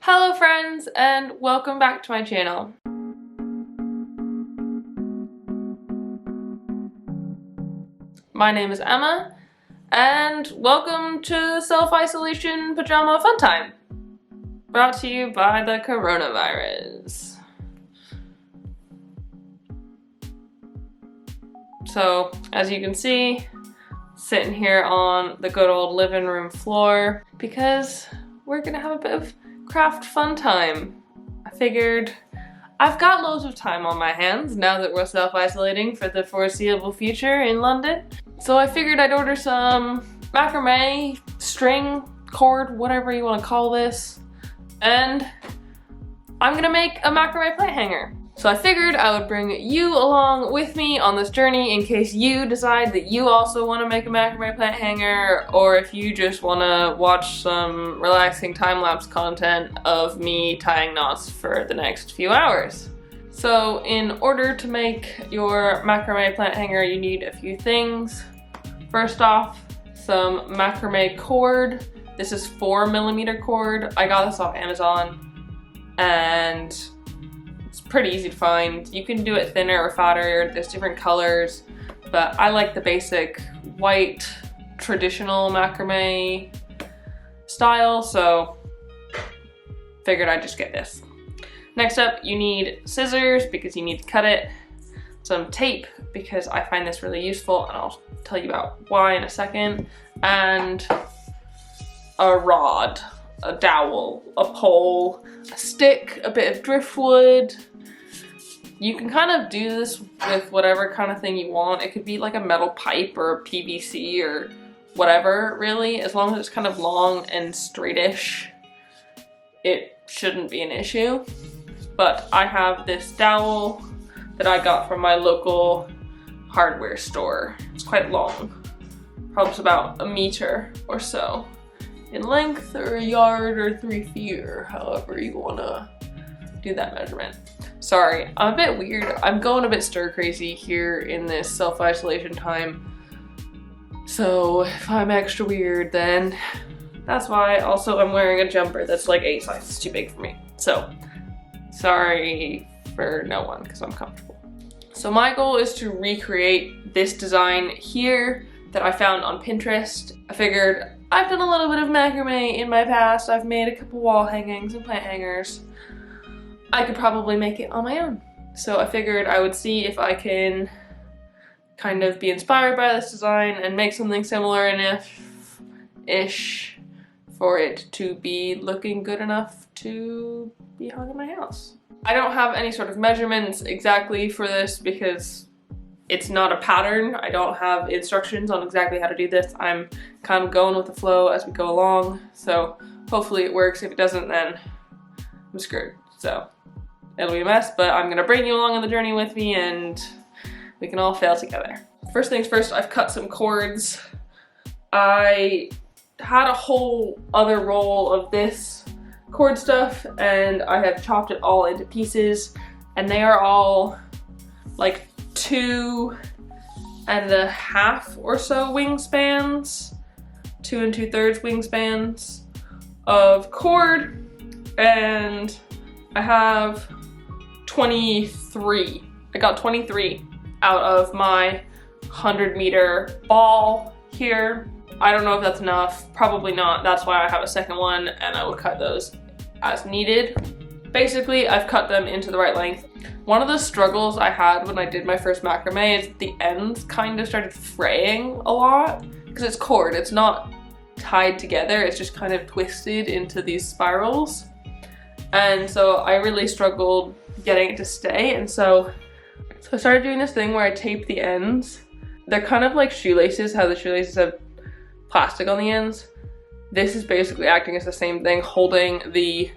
Hello friends, and welcome back to my channel. My name is Emma, and welcome to Self-Isolation Pajama Fun Time, brought to you by the coronavirus. So, as you can see, sitting here on the good old living room floor because we're gonna have a bit of craft fun time. I figured I've got loads of time on my hands now that we're self-isolating for the foreseeable future in London. So I figured I'd order some macrame, string, cord, whatever you want to call this, and I'm gonna make a macrame plant hanger. So I figured I would bring you along with me on this journey in case you decide that you also want to make a macrame plant hanger, or if you just want to watch some relaxing time-lapse content of me tying knots for the next few hours. So in order to make your macrame plant hanger, you need a few things. First off, some macrame cord. This is 4mm cord. I got this off Amazon, and it's pretty easy to find. You can do it thinner or fatter, there's different colors, but I like the basic white traditional macrame style, so figured I'd just get this. Next up, you need scissors because you need to cut it, some tape because I find this really useful and I'll tell you about why in a second, and a rod, a dowel, a pole, a stick, a bit of driftwood. You can kind of do this with whatever kind of thing you want. It could be like a metal pipe or a PVC or whatever, really. As long as it's kind of long and straightish, it shouldn't be an issue. But I have this dowel that I got from my local hardware store. It's quite long, probably about 1 meter or so in length, or a yard, or 3 feet, or however you wanna do that measurement. Sorry, I'm a bit weird. I'm going a bit stir crazy here in this self-isolation time. So if I'm extra weird, then that's why. Also, I'm wearing a jumper that's like 8 sizes too big for me. So sorry for no one, because I'm comfortable. So my goal is to recreate this design here that I found on Pinterest. I figured I've done a little bit of macrame in my past. I've made a couple wall hangings and plant hangers. I could probably make it on my own. So I figured I would see if I can kind of be inspired by this design and make something similar enough-ish for it to be looking good enough to be hung in my house. I don't have any sort of measurements exactly for this because it's not a pattern. I don't have instructions on exactly how to do this. I'm kind of going with the flow as we go along. So hopefully it works. If it doesn't, then I'm screwed. So it'll be a mess, but I'm gonna bring you along on the journey with me and we can all fail together. First things first, I've cut some cords. I had a whole other roll of this cord stuff and I have chopped it all into pieces, and they are all like 2.5 or so wingspans, 2 2/3 wingspans of cord, and I have 23. I got 23 out of my 100-meter ball here. I don't know if that's enough, probably not. That's why I have a second one, and I would cut those as needed. Basically, I've cut them into the right length. One of the struggles I had when I did my first macrame is the ends kind of started fraying a lot because it's cord, it's not tied together, it's just kind of twisted into these spirals. And so I really struggled getting it to stay, and so I started doing this thing where I tape the ends. They're kind of like shoelaces, how the shoelaces have plastic on the ends. This is basically acting as the same thing, holding the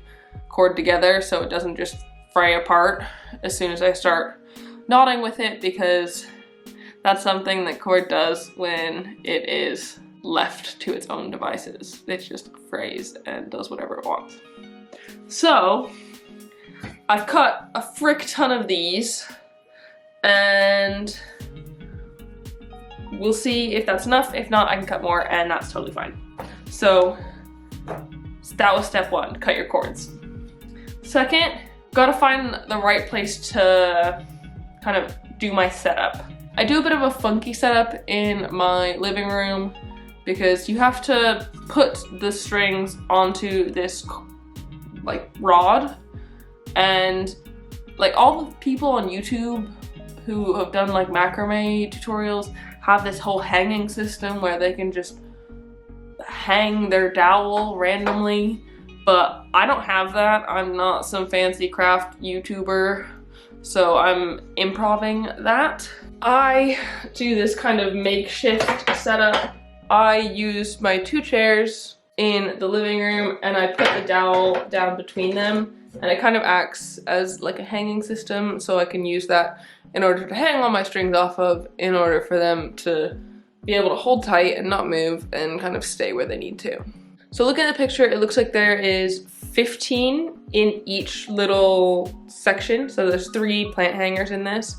cord together so it doesn't just fray apart as soon as I start knotting with it, because that's something that cord does when it is left to its own devices. It just frays and does whatever it wants. So I've cut a frick ton of these, and we'll see if that's enough. If not, I can cut more, and that's totally fine. So that was step one, cut your cords. Second, gotta find the right place to kind of do my setup. I do a bit of a funky setup in my living room because you have to put the strings onto this like rod, and like all the people on YouTube who have done like macrame tutorials have this whole hanging system where they can just hang their dowel randomly, but I don't have that. I'm not some fancy craft YouTuber, so I'm improving that. I do this kind of makeshift setup. I use my 2 chairs in the living room and I put the dowel down between them, and it kind of acts as like a hanging system, so I can use that in order to hang all my strings off of, in order for them to be able to hold tight and not move and kind of stay where they need to. So look at the picture, it looks like there is 15 in each little section. So there's 3 plant hangers in this,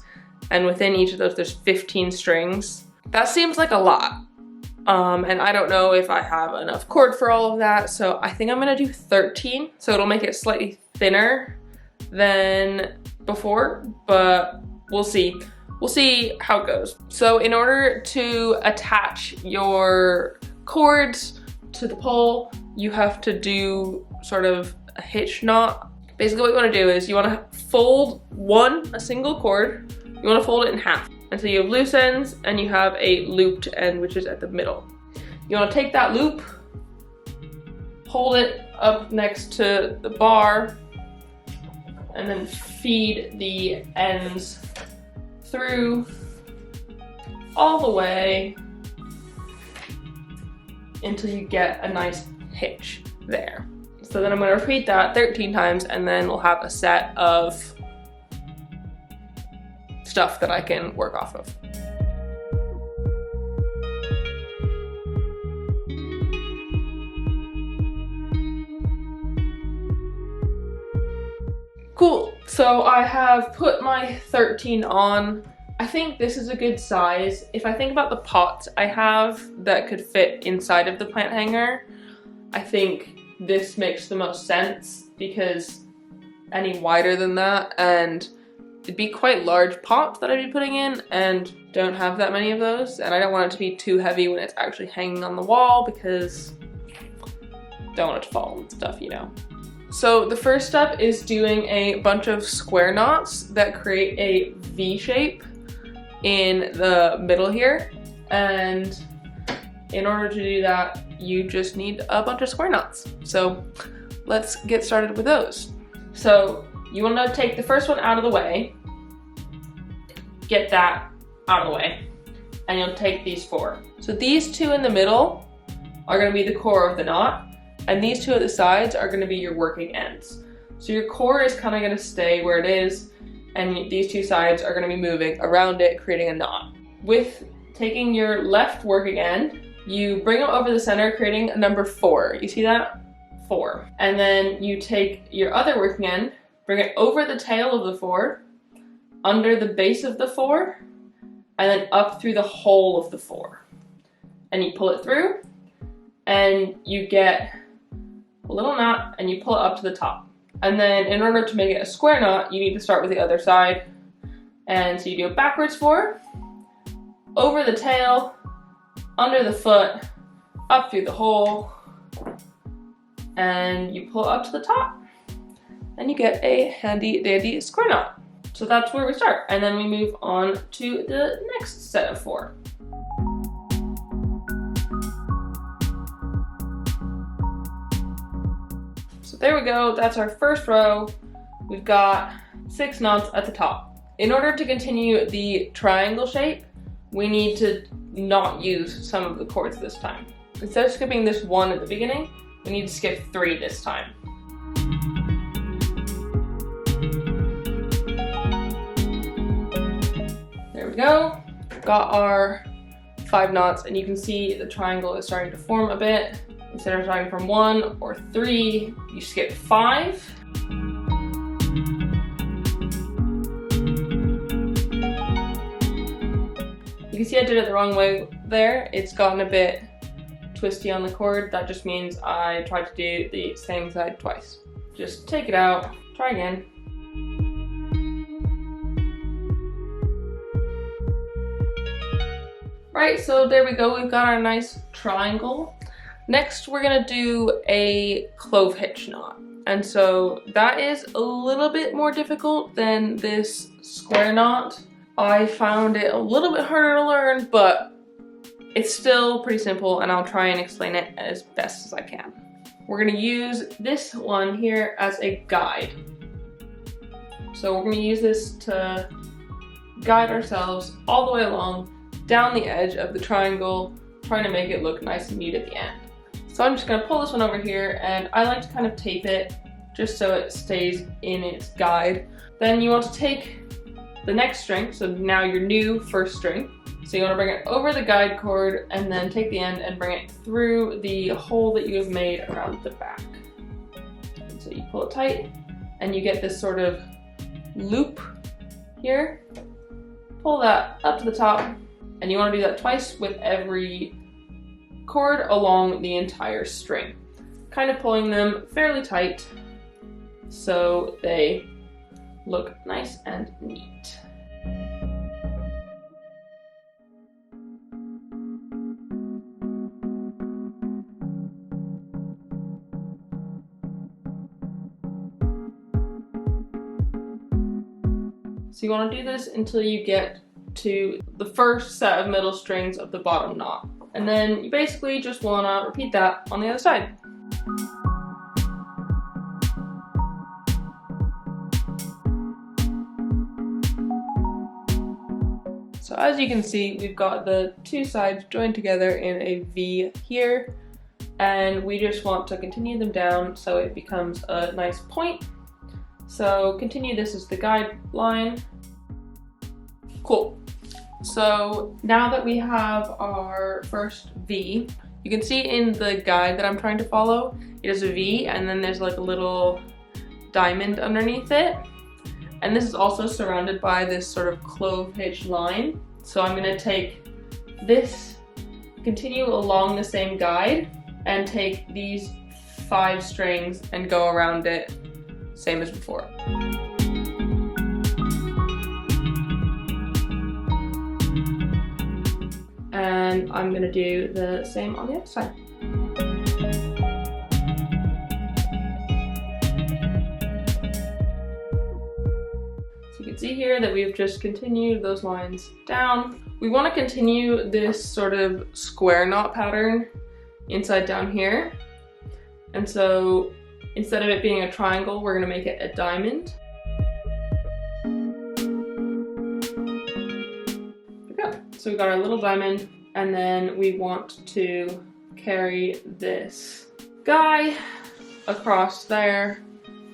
and within each of those there's 15 strings. That seems like a lot. And I don't know if I have enough cord for all of that, so I think I'm gonna do 13, so it'll make it slightly thinner than before, but we'll see. We'll see how it goes. So in order to attach your cords to the pole, you have to do sort of a hitch knot. Basically what you wanna do is you wanna fold a single cord, you wanna fold it in half. And so you have loose ends and you have a looped end, which is at the middle. You wanna take that loop, hold it up next to the bar, and then feed the ends through all the way until you get a nice hitch there. So then I'm gonna repeat that 13 times, and then we'll have a set of stuff that I can work off of. Cool, so I have put my 13 on. I think this is a good size. If I think about the pots I have that could fit inside of the plant hanger, I think this makes the most sense, because any wider than that, and it'd be quite large pots that I'd be putting in, and don't have that many of those, and I don't want it to be too heavy when it's actually hanging on the wall, because don't want it to fall and stuff, you know. So the first step is doing a bunch of square knots that create a V shape in the middle here, and in order to do that you just need a bunch of square knots. So let's get started with those. So you want to take the first one out of the way, get that out of the way, and you'll take these 4. So these 2 in the middle are going to be the core of the knot, and these 2 at the sides are going to be your working ends. So your core is kind of going to stay where it is, and these 2 sides are going to be moving around it, creating a knot. With taking your left working end, you bring it over the center, creating a number 4. You see that? 4. And then you take your other working end, bring it over the tail of the 4, under the base of the 4, and then up through the hole of the 4. And you pull it through, and you get a little knot, and you pull it up to the top. And then in order to make it a square knot, you need to start with the other side. And so you do a backwards 4, over the tail, under the foot, up through the hole, and you pull it up to the top, and you get a handy dandy square knot. So that's where we start, and then we move on to the next set of 4. So there we go, that's our first row. We've got 6 knots at the top. In order to continue the triangle shape, we need to not use some of the cords this time. Instead of skipping this 1 at the beginning, we need to skip 3 this time. There we go. Got our 5 knots, and you can see the triangle is starting to form a bit. Instead of starting from 1 or 3, you skip 5. You can see I did it the wrong way there. It's gotten a bit twisty on the cord. That just means I tried to do the same side twice. Just take it out, Try again. Right, so there we go. We've got our nice triangle. Next, we're gonna do a clove hitch knot. And so that is a little bit more difficult than this square knot. I found it a little bit harder to learn, but it's still pretty simple, and I'll try and explain it as best as I can. We're gonna use this one here as a guide. So we're gonna use this to guide ourselves all the way along down the edge of the triangle, trying to make it look nice and neat at the end. So I'm just gonna pull this one over here, and I like to kind of tape it just so it stays in its guide. Then you want to take the next string, so now your new first string. So you want to bring it over the guide cord and then take the end and bring it through the hole that you have made around the back. And so you pull it tight and you get this sort of loop here. Pull that up to the top, and you want to do that twice with every cord along the entire string. Kind of pulling them fairly tight so they look nice and neat. So you want to do this until you get to the first set of middle strings of the bottom knot. And then you basically just want to repeat that on the other side. So as you can see, we've got the two sides joined together in a V here, and we just want to continue them down so it becomes a nice point. So continue this as the guideline. Cool. So now that we have our first V, you can see in the guide that I'm trying to follow, it is a V and then there's like a little diamond underneath it. And this is also surrounded by this sort of clove hitch line. So I'm gonna take this, continue along the same guide, and take these 5 strings and go around it, same as before. And I'm gonna do the same on the other side. So you can see here that we've just continued those lines down. We want to continue this sort of square knot pattern inside down here. And so instead of it being a triangle, we're gonna make it a diamond. So we've got our little diamond, and then we want to carry this guy across there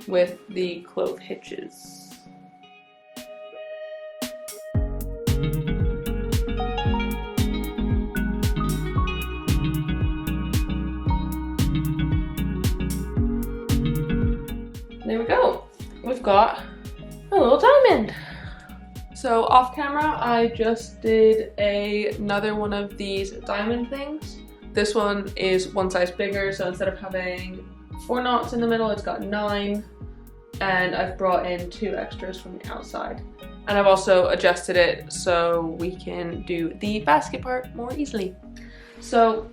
with the clove hitches. There we go. We've got a little diamond. So off camera, I just did another one of these diamond things. This one is one size bigger, so instead of having 4 knots in the middle, it's got 9. And I've brought in 2 extras from the outside. And I've also adjusted it so we can do the basket part more easily. So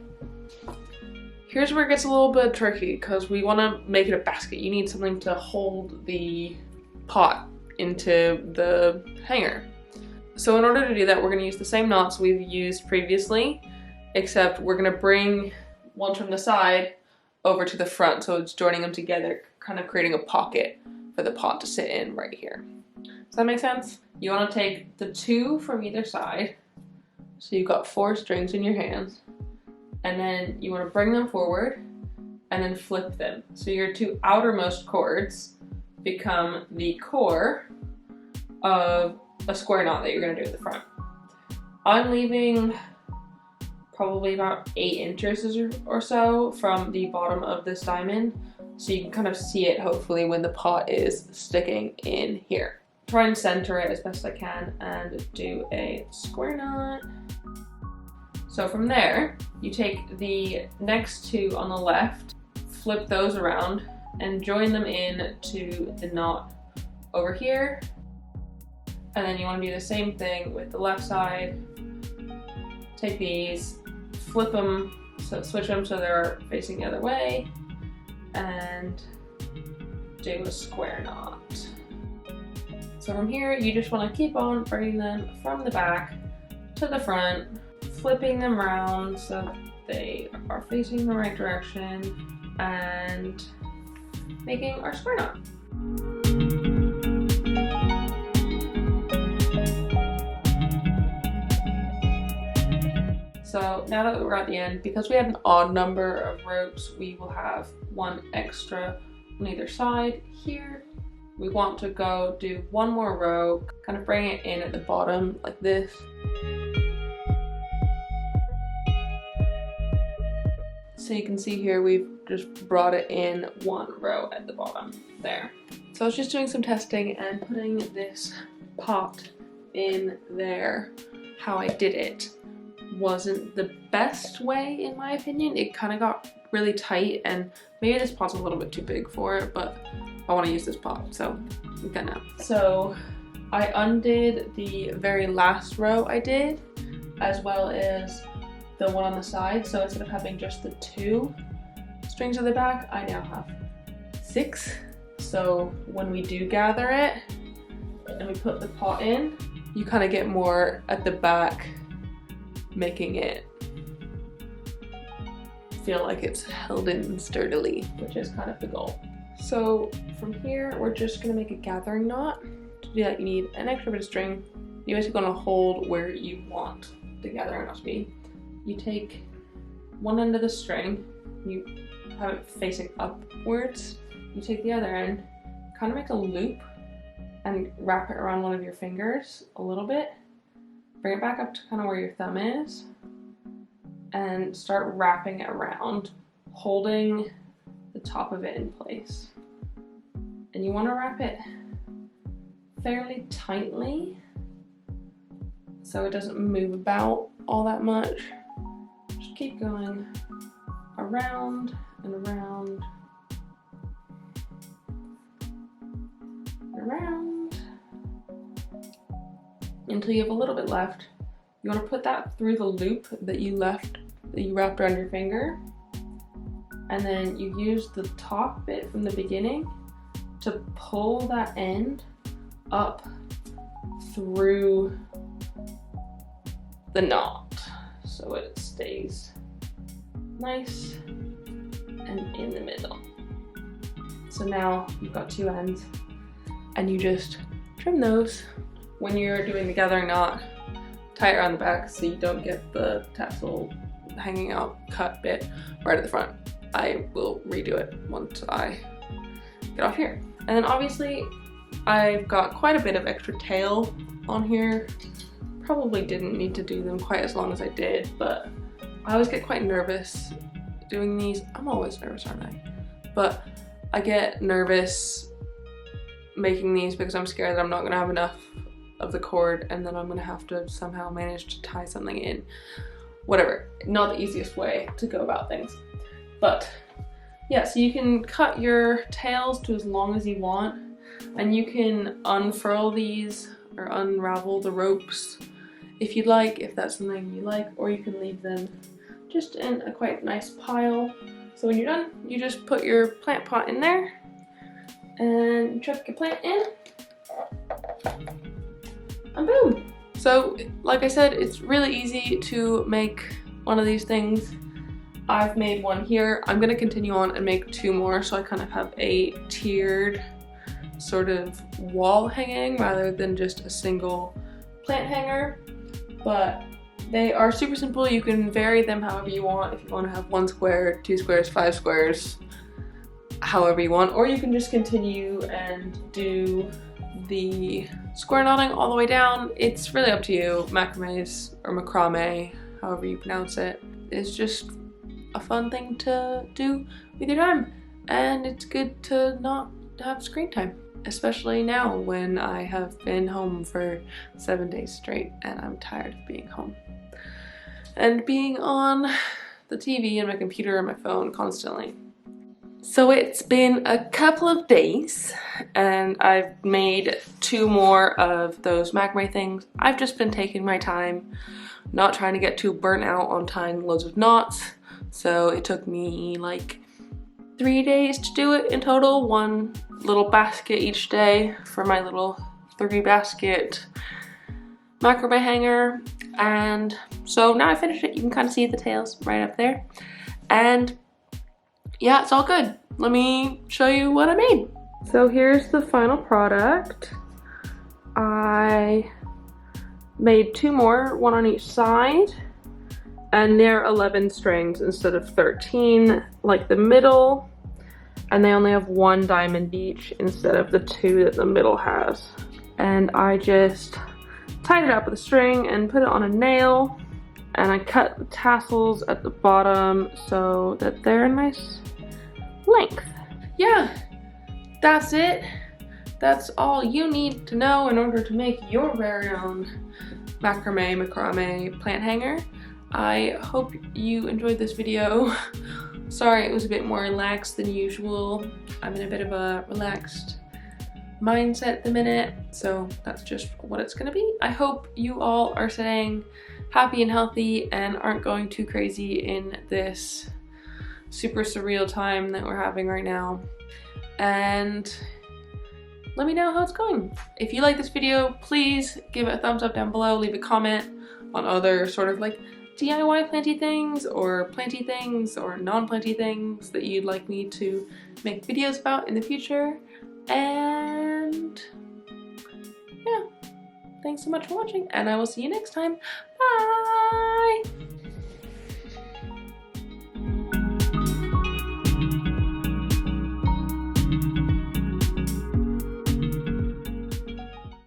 here's where it gets a little bit tricky, because we want to make it a basket. You need something to hold the pot into the hanger. So in order to do that, we're going to use the same knots we've used previously, except we're going to bring one from the side over to the front, so it's joining them together, kind of creating a pocket for the pot to sit in right here. Does that make sense? You want to take the 2 from either side, so you've got 4 strings in your hands, and then you want to bring them forward and then flip them. So your 2 outermost cords become the core of a square knot that you're going to do at the front. I'm leaving probably about 8 inches or so from the bottom of this diamond, so you can kind of see it hopefully when the pot is sticking in here. Try and center it as best I can and do a square knot. So from there, you take the next 2 on the left, flip those around, and join them in to the knot over here. And then you want to do the same thing with the left side. Take these, flip them, so switch them so they're facing the other way, and do a square knot. So from here, you just want to keep on bringing them from the back to the front, flipping them around so they are facing the right direction, and making our square knot. So now that we're at the end, because we have an odd number of ropes, we will have one extra on either side here. We want to go do one more row, kind of bring it in at the bottom like this. So you can see here we've just brought it in one row at the bottom there. So I was just doing some testing and putting this pot in there. How I did it wasn't the best way in my opinion. It kind of got really tight, and maybe this pot's a little bit too big for it, but I want to use this pot, so I'm gonna. So I undid the very last row I did, as well as the one on the side. So instead of having just the 2 strings at the back, I now have 6. So when we do gather it and we put the pot in, you kind of get more at the back, making it feel like it's held in sturdily, which is kind of the goal. So from here, we're just gonna make a gathering knot. To do that, you need an extra bit of string. You basically gonna hold where you want the gathering knot to be. You take one end of the string, you have it facing upwards. You take the other end, kind of make a loop and wrap it around one of your fingers a little bit. Bring it back up to kind of where your thumb is and start wrapping it around, holding the top of it in place. And you want to wrap it fairly tightly so it doesn't move about all that much. Just keep going around and around and around until you have a little bit left. You want to put that through the loop that you wrapped around your finger, and then you use the top bit from the beginning to pull that end up through the knot so it stays nice and in the middle. So now you've got 2 ends, and you just trim those. When you're doing the gathering knot, tie it around the back so you don't get the tassel hanging out cut bit right at the front. I will redo it once I get off here. And then obviously I've got quite a bit of extra tail on here. Probably didn't need to do them quite as long as I did, but I always get quite nervous doing these. I'm always nervous, aren't I? But I get nervous making these because I'm scared that I'm not gonna have enough of the cord, and then I'm gonna have to somehow manage to tie something in. Whatever, not the easiest way to go about things. But yeah, so you can cut your tails to as long as you want, and you can unfurl these or unravel the ropes if you'd like, if that's something you like, or you can leave them just in a quite nice pile. So when you're done, you just put your plant pot in there and chuck your plant in, and boom. So like I said, it's really easy to make one of these things. I've made one here. I'm gonna continue on and make 2 more, so I kind of have a tiered sort of wall hanging rather than just a single plant hanger. But they are super simple. You can vary them however you want. If you want to have 1 square, 2 squares, 5 squares, however you want, or you can just continue and do the square knotting all the way down. It's really up to you. Macrames or macrame, however you pronounce it, is just a fun thing to do with your time, and it's good to not have screen time, especially now when I have been home for 7 days straight and I'm tired of being home and being on the TV and my computer and my phone constantly. So it's been a couple of days and I've made 2 more of those macrame things. I've just been taking my time, not trying to get too burnt out on tying loads of knots. So it took me like 3 days to do it in total, 1 little basket each day for my little 3 basket macrame hanger. And so now I finished it. You can kind of see the tails right up there. And yeah, it's all good. Let me show you what I made. So here's the final product. I made 2 more, 1 on each side, and they're 11 strings instead of 13 like the middle, and they only have 1 diamond each instead of the 2 that the middle has. And I just tied it up with a string and put it on a nail, and I cut the tassels at the bottom so that they're a nice length. Yeah, that's it. That's all you need to know in order to make your very own macrame plant hanger. I hope you enjoyed this video. Sorry it was a bit more relaxed than usual. I'm in a bit of a relaxed mindset at the minute, so that's just what it's gonna be. I hope you all are staying happy and healthy and aren't going too crazy in this super surreal time that we're having right now. And let me know how it's going. If you like this video, please give it a thumbs up down below, leave a comment on other sort of like DIY planty things or planty things or non-planty things that you'd like me to make videos about in the future. And yeah, thanks so much for watching, and I will see you next time. Bye!